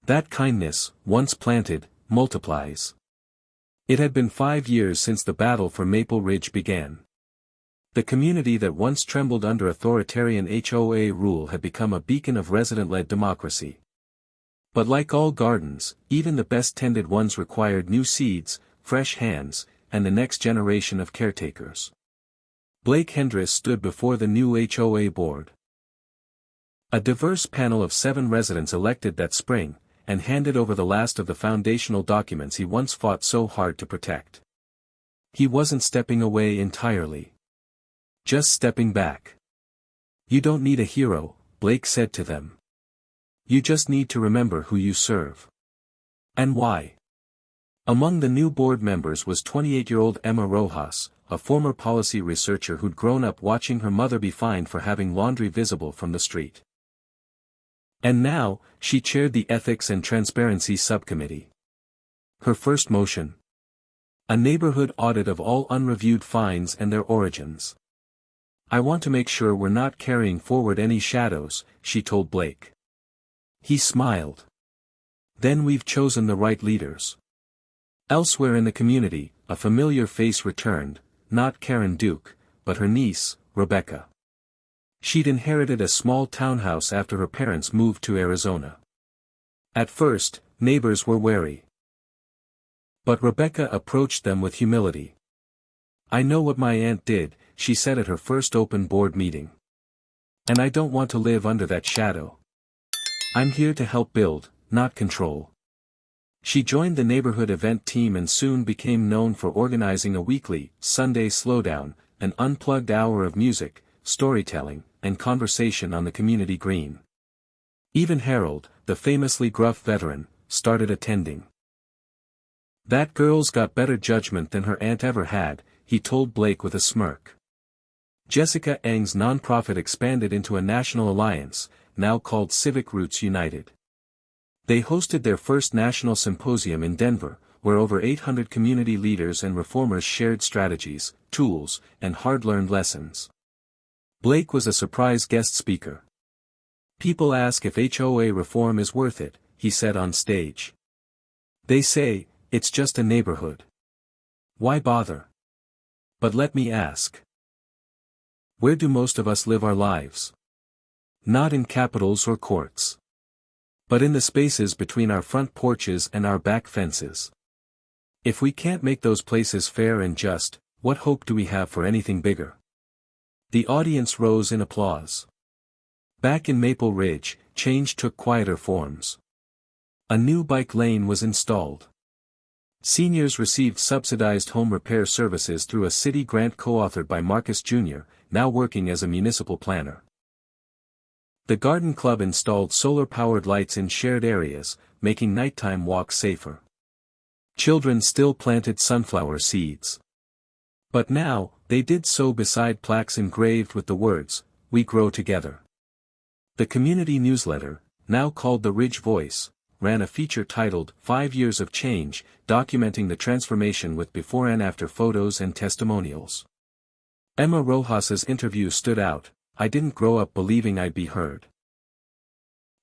That kindness, once planted, multiplies. It had been 5 years since the battle for Maple Ridge began. The community that once trembled under authoritarian HOA rule had become a beacon of resident-led democracy. But like all gardens, even the best-tended ones required new seeds, fresh hands, and the next generation of caretakers. Blake Hendris stood before the new HOA board. A diverse panel of 7 residents elected that spring, and handed over the last of the foundational documents he once fought so hard to protect. He wasn't stepping away entirely. Just stepping back. "You don't need a hero," Blake said to them. "You just need to remember who you serve. And why." Among the new board members was 28-year-old Emma Rojas, a former policy researcher who'd grown up watching her mother be fined for having laundry visible from the street. And now, she chaired the Ethics and Transparency Subcommittee. Her first motion? A neighborhood audit of all unreviewed fines and their origins. "I want to make sure we're not carrying forward any shadows," she told Blake. He smiled. "Then we've chosen the right leaders." Elsewhere in the community, a familiar face returned, not Karen Duke, but her niece, Rebecca. She'd inherited a small townhouse after her parents moved to Arizona. At first, neighbors were wary. But Rebecca approached them with humility. "I know what my aunt did," she said at her first open board meeting. "And I don't want to live under that shadow. I'm here to help build, not control." She joined the neighborhood event team and soon became known for organizing a weekly, Sunday Slowdown, an unplugged hour of music, storytelling, and conversation on the community green. Even Harold, the famously gruff veteran, started attending. "That girl's got better judgment than her aunt ever had," he told Blake with a smirk. Jessica Eng's nonprofit expanded into a national alliance, now called Civic Roots United. They hosted their first national symposium in Denver, where over 800 community leaders and reformers shared strategies, tools, and hard-learned lessons. Blake was a surprise guest speaker. "People ask if HOA reform is worth it," he said on stage. "They say, it's just a neighborhood. Why bother? But let me ask. Where do most of us live our lives? Not in capitals or courts. But in the spaces between our front porches and our back fences. If we can't make those places fair and just, what hope do we have for anything bigger?" The audience rose in applause. Back in Maple Ridge, change took quieter forms. A new bike lane was installed. Seniors received subsidized home repair services through a city grant co-authored by Marcus Jr., now working as a municipal planner. The garden club installed solar-powered lights in shared areas, making nighttime walks safer. Children still planted sunflower seeds. But now, they did so beside plaques engraved with the words, "We grow together." The community newsletter, now called the Ridge Voice, ran a feature titled 5 Years of Change, documenting the transformation with before and after photos and testimonials. Emma Rojas's interview stood out. "I didn't grow up believing I'd be heard.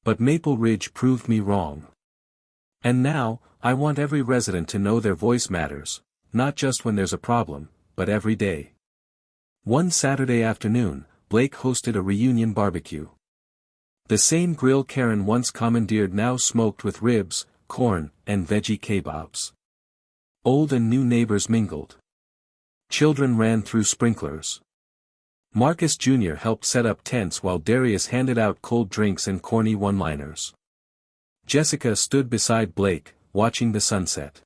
But Maple Ridge proved me wrong. And now, I want every resident to know their voice matters, not just when there's a problem, but every day." One Saturday afternoon, Blake hosted a reunion barbecue. The same grill Karen once commandeered now smoked with ribs, corn, and veggie kebabs. Old and new neighbors mingled. Children ran through sprinklers. Marcus Jr. helped set up tents while Darius handed out cold drinks and corny one-liners. Jessica stood beside Blake, watching the sunset.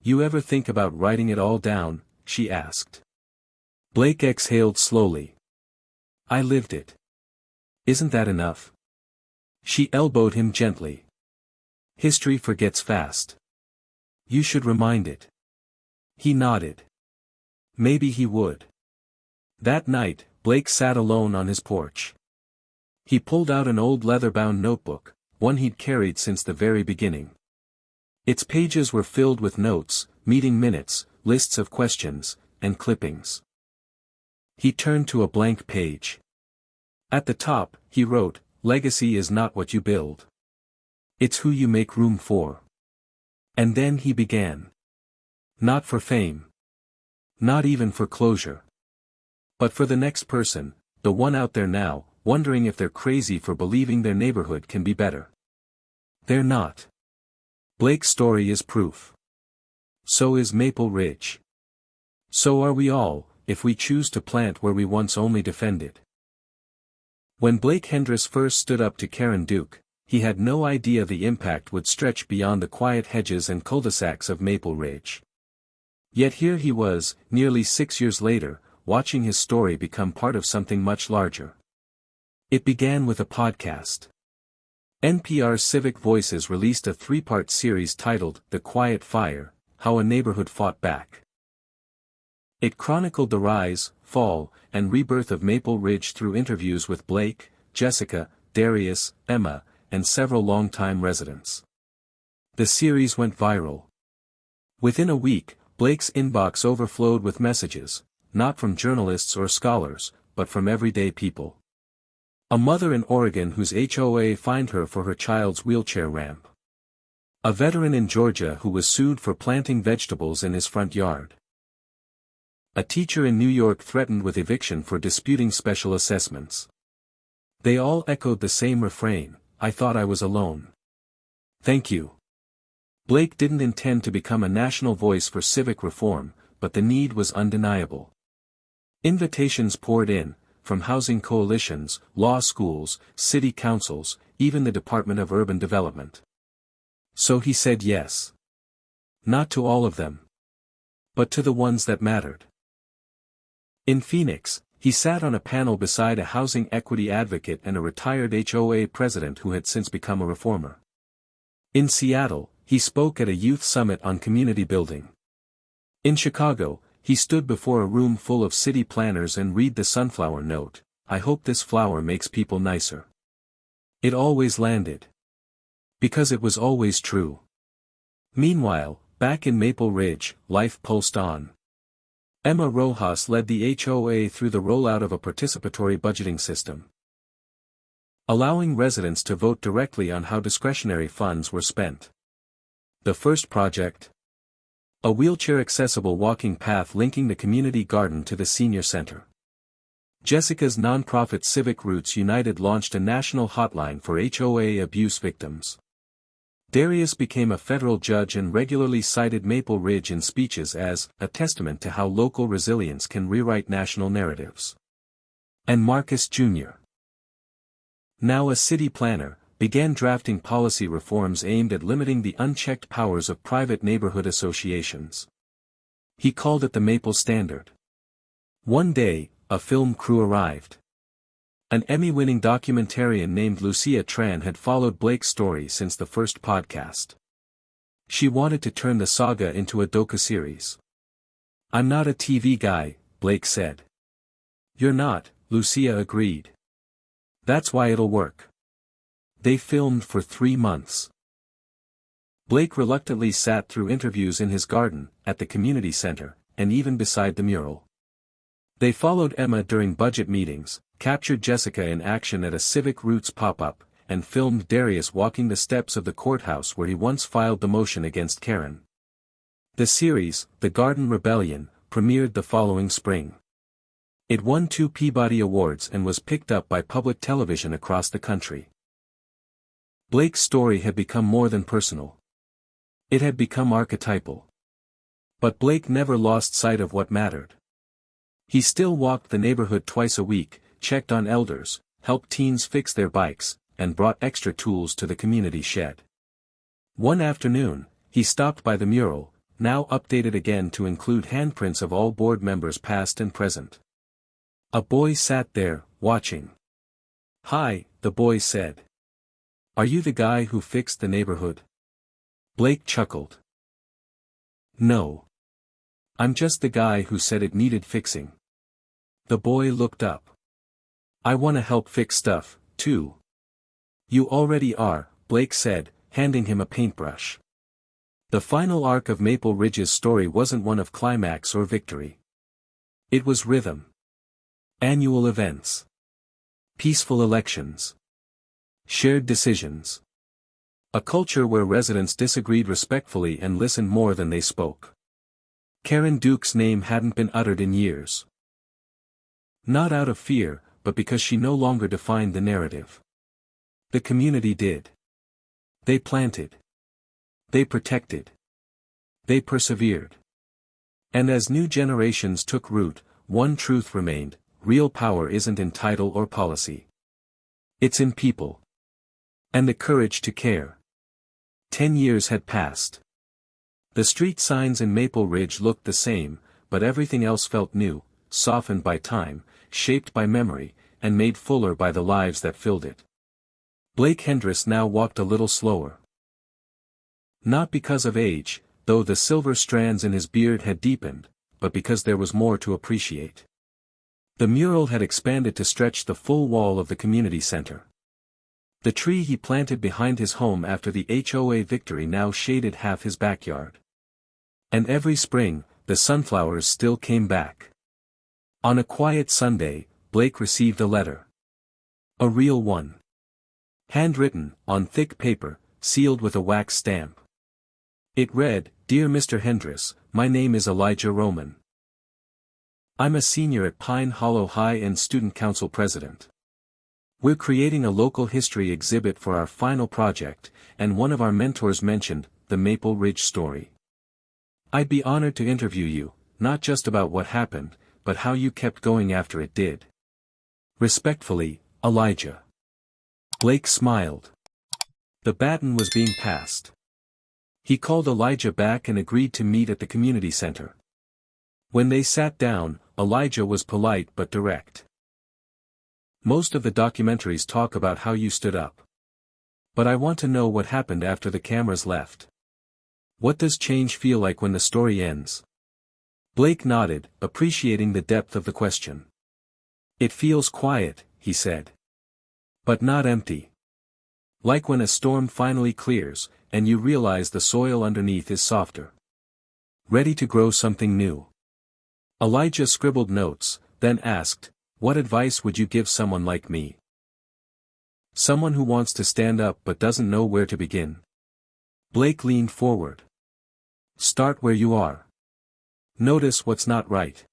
"You ever think about writing it all down?" she asked. Blake exhaled slowly. "I lived it. Isn't that enough?" She elbowed him gently. "History forgets fast. You should remind it." He nodded. Maybe he would. That night, Blake sat alone on his porch. He pulled out an old leather-bound notebook, one he'd carried since the very beginning. Its pages were filled with notes, meeting minutes, lists of questions, and clippings. He turned to a blank page. At the top, he wrote, "Legacy is not what you build. It's who you make room for." And then he began. Not for fame. Not even for closure. But for the next person, the one out there now, wondering if they're crazy for believing their neighborhood can be better. They're not. Blake's story is proof. So is Maple Ridge. So are we all, if we choose to plant where we once only defended. When Blake Hendris first stood up to Karen Duke, he had no idea the impact would stretch beyond the quiet hedges and cul-de-sacs of Maple Ridge. Yet here he was, nearly 6 years later, watching his story become part of something much larger. It began with a podcast. NPR's Civic Voices released a 3-part series titled The Quiet Fire: How a Neighborhood Fought Back. It chronicled the rise, fall, and rebirth of Maple Ridge through interviews with Blake, Jessica, Darius, Emma, and several longtime residents. The series went viral. Within a week, Blake's inbox overflowed with messages, not from journalists or scholars, but from everyday people. A mother in Oregon whose HOA fined her for her child's wheelchair ramp. A veteran in Georgia who was sued for planting vegetables in his front yard. A teacher in New York threatened with eviction for disputing special assessments. They all echoed the same refrain, "I thought I was alone. Thank you." Blake didn't intend to become a national voice for civic reform, but the need was undeniable. Invitations poured in, from housing coalitions, law schools, city councils, even the Department of Urban Development. So he said yes. Not to all of them. But to the ones that mattered. In Phoenix, he sat on a panel beside a housing equity advocate and a retired HOA president who had since become a reformer. In Seattle, he spoke at a youth summit on community building. In Chicago, he stood before a room full of city planners and read the sunflower note, "I hope this flower makes people nicer." It always landed. Because it was always true. Meanwhile, back in Maple Ridge, life pulsed on. Emma Rojas led the HOA through the rollout of a participatory budgeting system, allowing residents to vote directly on how discretionary funds were spent. The first project? A wheelchair-accessible walking path linking the community garden to the senior center. Jessica's nonprofit Civic Roots United launched a national hotline for HOA abuse victims. Darius became a federal judge and regularly cited Maple Ridge in speeches as a testament to how local resilience can rewrite national narratives. And Marcus Jr. Now a city planner, began drafting policy reforms aimed at limiting the unchecked powers of private neighborhood associations. He called it the Maple Standard. One day, a film crew arrived. An Emmy-winning documentarian named Lucia Tran had followed Blake's story since the first podcast. She wanted to turn the saga into a docuseries. "I'm not a TV guy," Blake said. "You're not," Lucia agreed. "That's why it'll work." They filmed for 3 months. Blake reluctantly sat through interviews in his garden, at the community center, and even beside the mural. They followed Emma during budget meetings, captured Jessica in action at a Civic Roots pop-up, and filmed Darius walking the steps of the courthouse where he once filed the motion against Karen. The series, The Garden Rebellion, premiered the following spring. It won 2 Peabody Awards and was picked up by public television across the country. Blake's story had become more than personal. It had become archetypal. But Blake never lost sight of what mattered. He still walked the neighborhood twice a week, checked on elders, helped teens fix their bikes, and brought extra tools to the community shed. One afternoon, he stopped by the mural, now updated again to include handprints of all board members past and present. A boy sat there, watching. "Hi," the boy said. "Are you the guy who fixed the neighborhood?" Blake chuckled. "No. I'm just the guy who said it needed fixing." The boy looked up. "I want to help fix stuff, too." "You already are," Blake said, handing him a paintbrush. The final arc of Maple Ridge's story wasn't one of climax or victory. It was rhythm. Annual events. Peaceful elections. Shared decisions. A culture where residents disagreed respectfully and listened more than they spoke. Karen Duke's name hadn't been uttered in years. Not out of fear, but because she no longer defined the narrative. The community did. They planted. They protected. They persevered. And as new generations took root, one truth remained: real power isn't in title or policy. It's in people. And the courage to care. 10 years had passed. The street signs in Maple Ridge looked the same, but everything else felt new, softened by time, shaped by memory, and made fuller by the lives that filled it. Blake Hendris now walked a little slower. Not because of age, though the silver strands in his beard had deepened, but because there was more to appreciate. The mural had expanded to stretch the full wall of the community center. The tree he planted behind his home after the HOA victory now shaded half his backyard. And every spring, the sunflowers still came back. On a quiet Sunday, Blake received a letter. A real one. Handwritten, on thick paper, sealed with a wax stamp. It read, "Dear Mr. Hendris, my name is Elijah Roman. I'm a senior at Pine Hollow High and Student Council President. We're creating a local history exhibit for our final project, and one of our mentors mentioned the Maple Ridge story. I'd be honored to interview you, not just about what happened, but how you kept going after it did. Respectfully, Elijah." Blake smiled. The baton was being passed. He called Elijah back and agreed to meet at the community center. When they sat down, Elijah was polite but direct. "Most of the documentaries talk about how you stood up. But I want to know what happened after the cameras left. What does change feel like when the story ends?" Blake nodded, appreciating the depth of the question. "It feels quiet," he said. "But not empty. Like when a storm finally clears, and you realize the soil underneath is softer. Ready to grow something new." Elijah scribbled notes, then asked, "What advice would you give someone like me? Someone who wants to stand up but doesn't know where to begin?" Blake leaned forward. "Start where you are. Notice what's not right.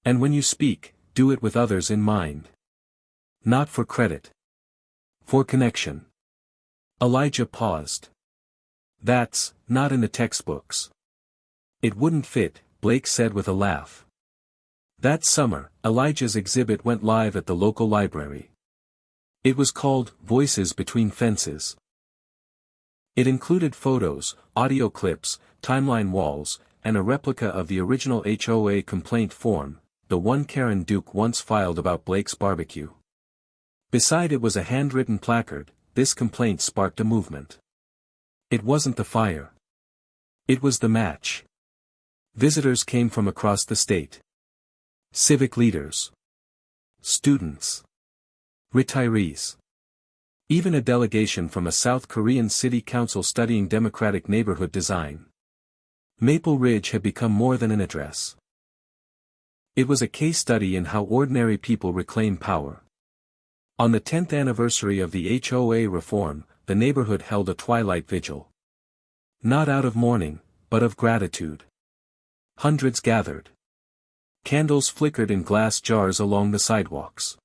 And when you speak, do it with others in mind. Not for credit. For connection." Elijah paused. "That's not in the textbooks." "It wouldn't fit," Blake said with a laugh. That summer, Elijah's exhibit went live at the local library. It was called Voices Between Fences. It included photos, audio clips, timeline walls, and a replica of the original HOA complaint form, the one Karen Duke once filed about Blake's barbecue. Beside it was a handwritten placard. This complaint sparked a movement. It wasn't the fire. It was the match. Visitors came from across the state. Civic leaders. Students. Retirees. Even a delegation from a South Korean city council studying democratic neighborhood design. Maple Ridge had become more than an address. It was a case study in how ordinary people reclaim power. On the 10th anniversary of the HOA reform, the neighborhood held a twilight vigil. Not out of mourning, but of gratitude. Hundreds gathered. Candles flickered in glass jars along the sidewalks.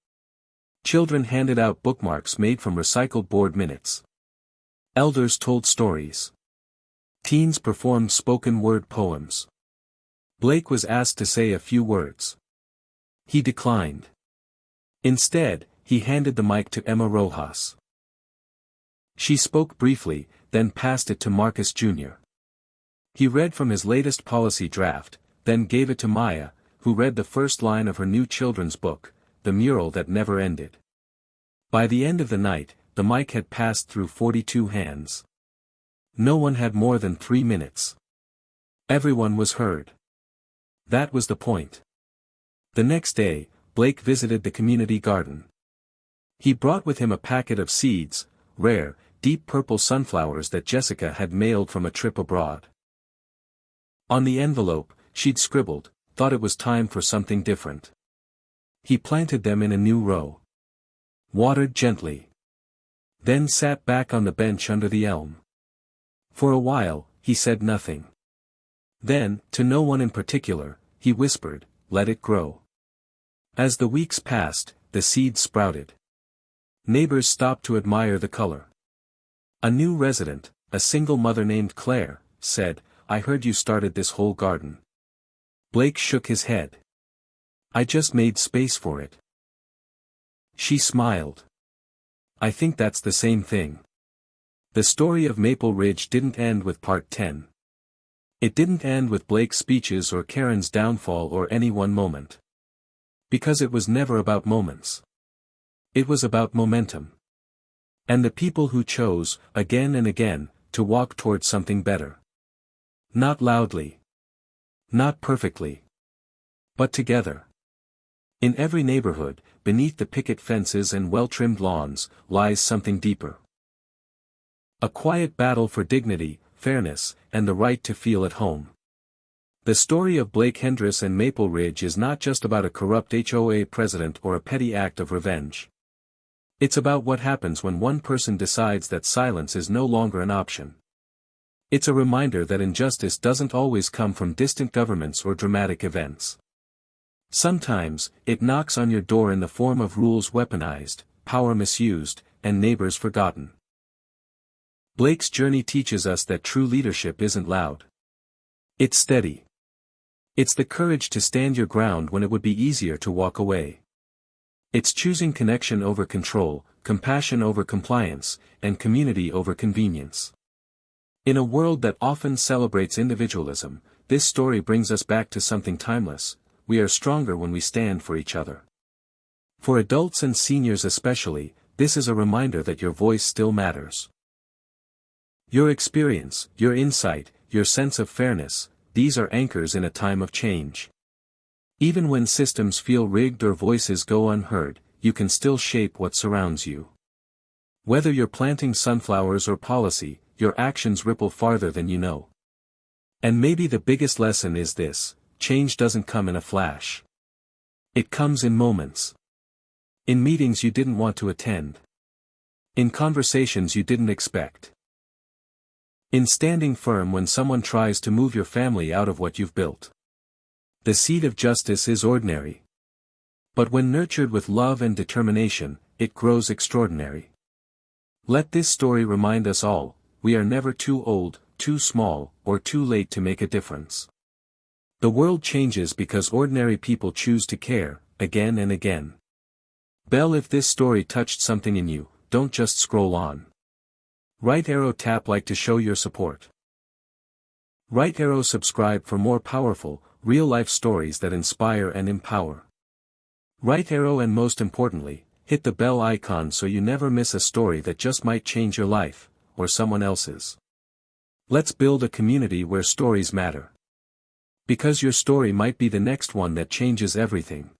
Children handed out bookmarks made from recycled board minutes. Elders told stories. Teens performed spoken-word poems. Blake was asked to say a few words. He declined. Instead, he handed the mic to Emma Rojas. She spoke briefly, then passed it to Marcus Jr. He read from his latest policy draft, then gave it to Maya, who read the first line of her new children's book, The Mural That Never Ended. By the end of the night, the mic had passed through 42 hands. No one had more than 3 minutes. Everyone was heard. That was the point. The next day, Blake visited the community garden. He brought with him a packet of seeds, rare, deep purple sunflowers that Jessica had mailed from a trip abroad. On the envelope, she'd scribbled, thought it was time for something different. He planted them in a new row. Watered gently. Then sat back on the bench under the elm. For a while, he said nothing. Then, to no one in particular, he whispered, "Let it grow." As the weeks passed, the seeds sprouted. Neighbors stopped to admire the color. A new resident, a single mother named Claire, said, "I heard you started this whole garden." Blake shook his head. "I just made space for it." She smiled. "I think that's the same thing." The story of Maple Ridge didn't end with Part 10. It didn't end with Blake's speeches or Karen's downfall or any one moment. Because it was never about moments. It was about momentum. And the people who chose, again and again, to walk toward something better. Not loudly. Not perfectly. But together. In every neighborhood, beneath the picket fences and well-trimmed lawns, lies something deeper. A quiet battle for dignity, fairness, and the right to feel at home. The story of Blake Hendris and Maple Ridge is not just about a corrupt HOA president or a petty act of revenge. It's about what happens when one person decides that silence is no longer an option. It's a reminder that injustice doesn't always come from distant governments or dramatic events. Sometimes, it knocks on your door in the form of rules weaponized, power misused, and neighbors forgotten. Blake's journey teaches us that true leadership isn't loud. It's steady. It's the courage to stand your ground when it would be easier to walk away. It's choosing connection over control, compassion over compliance, and community over convenience. In a world that often celebrates individualism, this story brings us back to something timeless: we are stronger when we stand for each other. For adults and seniors especially, this is a reminder that your voice still matters. Your experience, your insight, your sense of fairness, these are anchors in a time of change. Even when systems feel rigged or voices go unheard, you can still shape what surrounds you. Whether you're planting sunflowers or policy, your actions ripple farther than you know. And maybe the biggest lesson is this: change doesn't come in a flash. It comes in moments. In meetings you didn't want to attend. In conversations you didn't expect. In standing firm when someone tries to move your family out of what you've built. The seed of justice is ordinary. But when nurtured with love and determination, it grows extraordinary. Let this story remind us all: we are never too old, too small, or too late to make a difference. The world changes because ordinary people choose to care, again and again. Bell if this story touched something in you, don't just scroll on. Right arrow tap like to show your support. Right arrow subscribe for more powerful, real-life stories that inspire and empower. Right arrow and most importantly, hit the bell icon so you never miss a story that just might change your life, or someone else's. Let's build a community where stories matter. Because your story might be the next one that changes everything.